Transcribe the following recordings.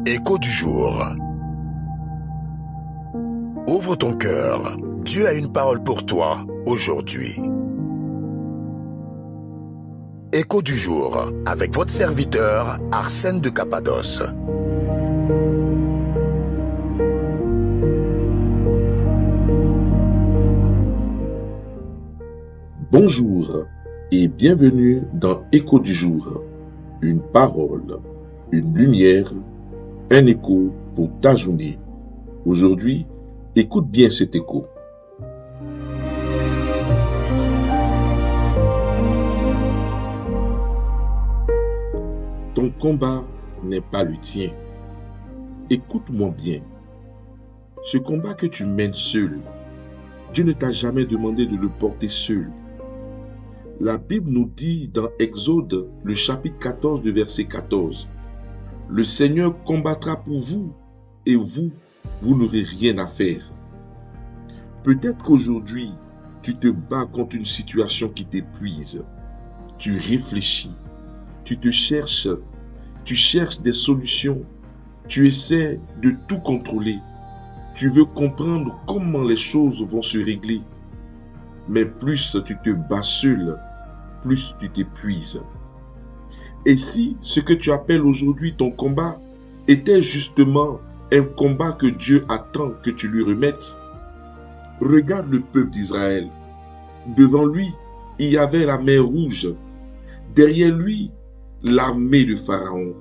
Écho du jour. Ouvre ton cœur. Dieu a une parole pour toi aujourd'hui. Écho du jour avec votre serviteur Arsène de Cappadoce. Bonjour et bienvenue dans Écho du jour. Une parole, une lumière, un écho pour ta journée. Aujourd'hui, écoute bien cet écho. Ton combat n'est pas le tien. Écoute-moi bien. Ce combat que tu mènes seul, Dieu ne t'a jamais demandé de le porter seul. La Bible nous dit dans Exode, le chapitre 14, du verset 14, « Le Seigneur combattra pour vous, et vous n'aurez rien à faire. » Peut-être qu'aujourd'hui, tu te bats contre une situation qui t'épuise. Tu réfléchis, tu cherches des solutions, tu essaies de tout contrôler. Tu veux comprendre comment les choses vont se régler. Mais plus tu te bats seul, plus tu t'épuises. Et si ce que tu appelles aujourd'hui ton combat était justement un combat que Dieu attend que tu lui remettes? Regarde le peuple d'Israël. Devant lui, il y avait la mer Rouge. Derrière lui, l'armée de Pharaon.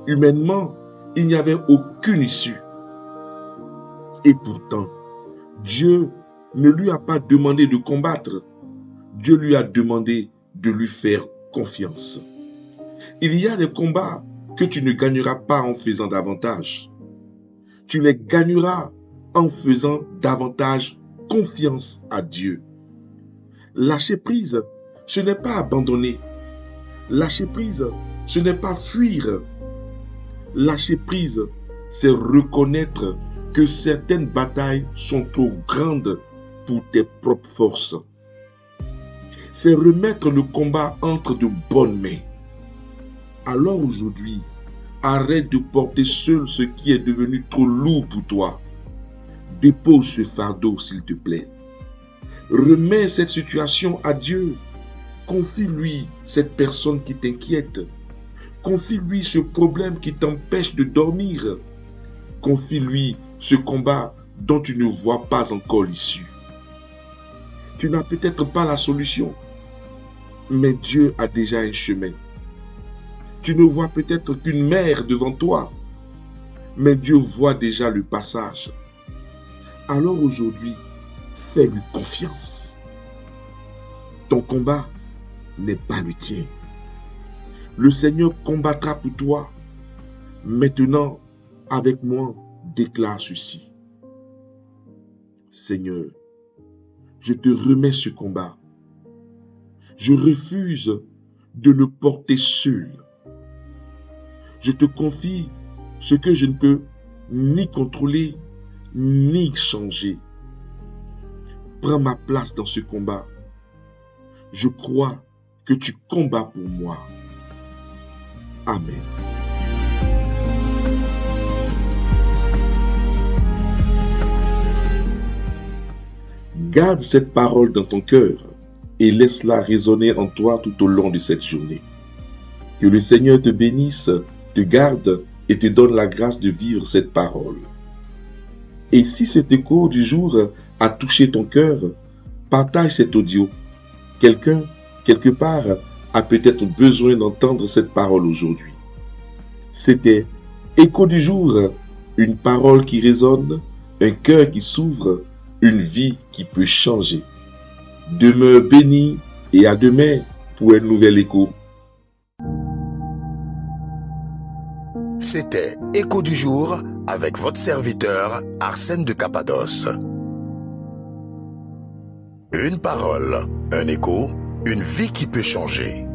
Humainement, il n'y avait aucune issue. Et pourtant, Dieu ne lui a pas demandé de combattre. Dieu lui a demandé de lui faire confiance. Il y a des combats que tu ne gagneras pas en faisant davantage. Tu les gagneras en faisant davantage confiance à Dieu. Lâcher prise, ce n'est pas abandonner. Lâcher prise, ce n'est pas fuir. Lâcher prise, c'est reconnaître que certaines batailles sont trop grandes pour tes propres forces. C'est remettre le combat entre de bonnes mains. Alors aujourd'hui, arrête de porter seul ce qui est devenu trop lourd pour toi. Dépose ce fardeau, s'il te plaît. Remets cette situation à Dieu. Confie-lui cette personne qui t'inquiète. Confie-lui ce problème qui t'empêche de dormir. Confie-lui ce combat dont tu ne vois pas encore l'issue. Tu n'as peut-être pas la solution, mais Dieu a déjà un chemin. Tu ne vois peut-être qu'une mer devant toi, mais Dieu voit déjà le passage. Alors aujourd'hui, fais-lui confiance. Ton combat n'est pas le tien. Le Seigneur combattra pour toi. Maintenant, avec moi, déclare ceci. Seigneur, je te remets ce combat. Je refuse de le porter seul. Je te confie ce que je ne peux ni contrôler, ni changer. Prends ma place dans ce combat. Je crois que tu combats pour moi. Amen. Garde cette parole dans ton cœur et laisse-la résonner en toi tout au long de cette journée. Que le Seigneur te bénisse, te garde et te donne la grâce de vivre cette parole. Et si cet écho du jour a touché ton cœur, partage cet audio. Quelqu'un, quelque part, a peut-être besoin d'entendre cette parole aujourd'hui. C'était Écho du jour, une parole qui résonne, un cœur qui s'ouvre, une vie qui peut changer. Demeure béni et à demain pour un nouvel écho. C'était Écho du jour avec votre serviteur Arsène de Cappadoce. Une parole, un écho, une vie qui peut changer.